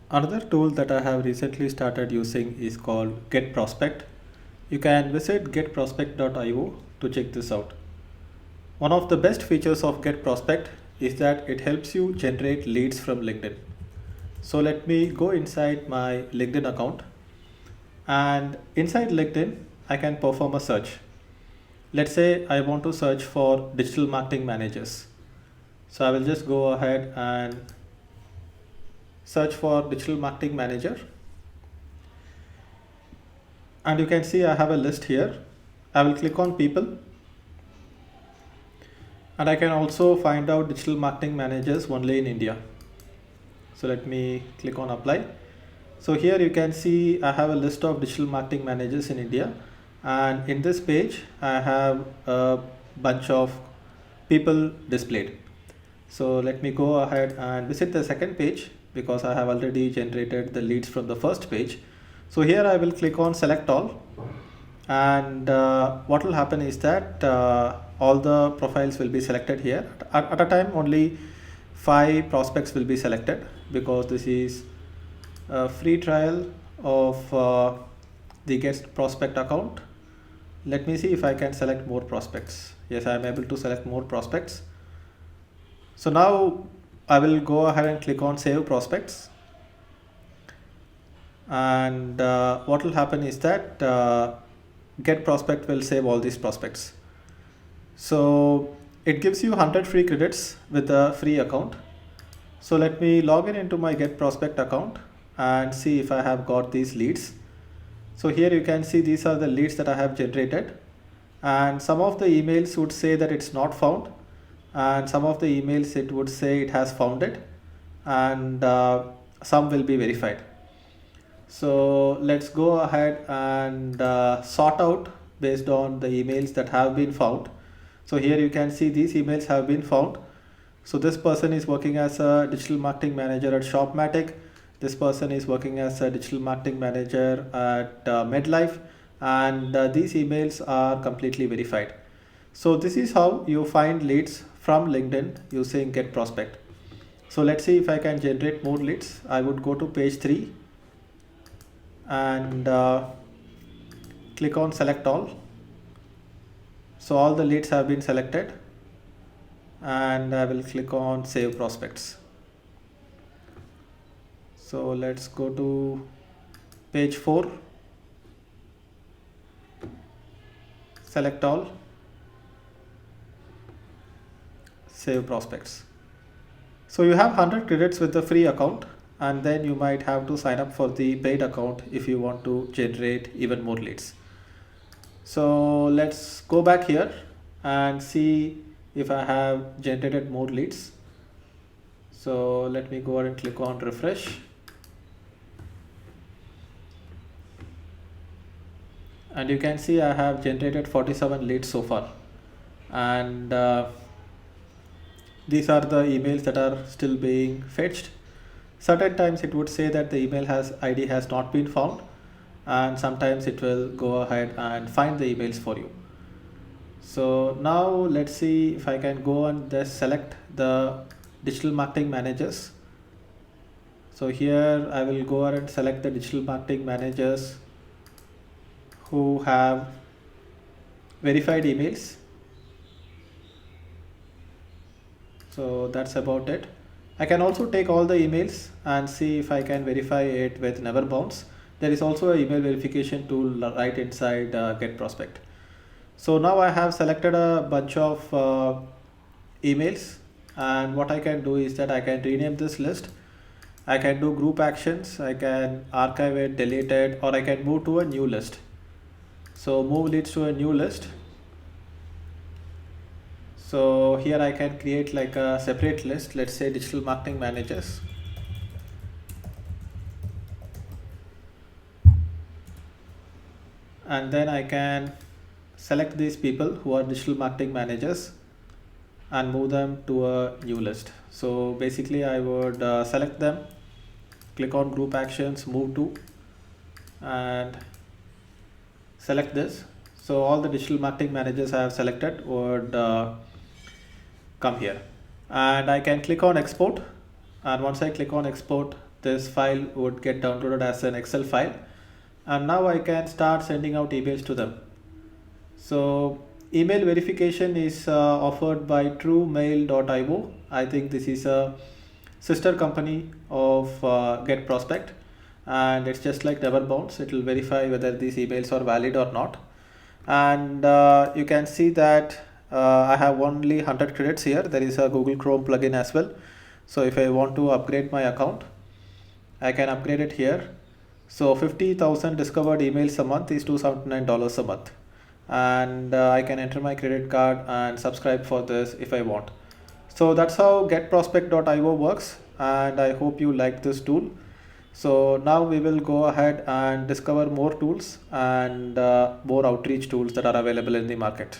Another tool that I have recently started using is called Get Prospect. You can visit getprospect.io to check this out. One of the best features of Get Prospect is that it helps you generate leads from LinkedIn. So let me go inside my LinkedIn account, and inside LinkedIn I can perform a search. Let's say I want to search for digital marketing managers. So I will just go ahead and search for digital marketing manager, and you can see I have a list here. I will click on people, and I can also find out digital marketing managers only in India. So let me click on apply. So here you can see I have a list of digital marketing managers in India, and in this page I have a bunch of people displayed. So let me go ahead and visit the second page because I have already generated the leads from the first page. So here I will click on select all, and what will happen is that all the profiles will be selected here. At a time only 5 prospects will be selected because this is a free trial of the Get Prospect account. Let me see if I can select more prospects. Yes, I am able to select more prospects. So now I will go ahead and click on save prospects, and what will happen is that Get Prospect will save all these prospects. So it gives you 100 free credits with a free account. So let me log in into my Get Prospect account and see if I have got these leads. So here you can see these are the leads that I have generated, and some of the emails would say that it's not found, and some of the emails it would say it has found it, and some will be verified. So let's go ahead and sort out based on the emails that have been found. So here you can see these emails have been found. So this person is working as a digital marketing manager at Shopmatic. This person is working as a digital marketing manager at MedLife, and these emails are completely verified. So this is how you find leads from LinkedIn using Get Prospect. So let's see if I can generate more leads. I would go to page 3 and click on select all. So all the leads have been selected, and I will click on save prospects. So let's go to page 4, select all, save prospects. So you have 100 credits with the free account, and then you might have to sign up for the paid account if you want to generate even more leads. So let's go back here and see if I have generated more leads. So let me go ahead and click on refresh, and you can see I have generated 47 leads so far, and these are the emails that are still being fetched. Certain times it would say that the email has ID has not been found, and sometimes it will go ahead and find the emails for you. So now let's see if I can go and just select the digital marketing managers. So here I will go ahead and select the digital marketing managers who have verified emails. So that's about it. I can also take all the emails and see if I can verify it with Neverbounce. There is also an email verification tool right inside Get Prospect. So now I have selected a bunch of emails, and what I can do is that I can rename this list. I can do group actions, I can archive it, delete it, or I can move to a new list. So move leads to a new list. So here I can create like a separate list, let's say digital marketing managers. And then I can select these people who are digital marketing managers and move them to a new list. So basically I would select them, click on group actions, move to, and select this. So all the digital marketing managers I have selected would come here, and I can click on export, and once I click on export this file would get downloaded as an Excel file, and now I can start sending out emails to them. So email verification is offered by TrueMail.io. I think this is a sister company of GetProspect, and it's just like DoubleBounce. It will verify whether these emails are valid or not. And you can see that I have only 100 credits here. There is a Google Chrome plugin as well. So if I want to upgrade my account, I can upgrade it here. So 50,000 discovered emails a month is $279 a month, and I can enter my credit card and subscribe for this if I want. So that's how getprospect.io works, and I hope you like this tool. So now we will go ahead and discover more tools and more outreach tools that are available in the market.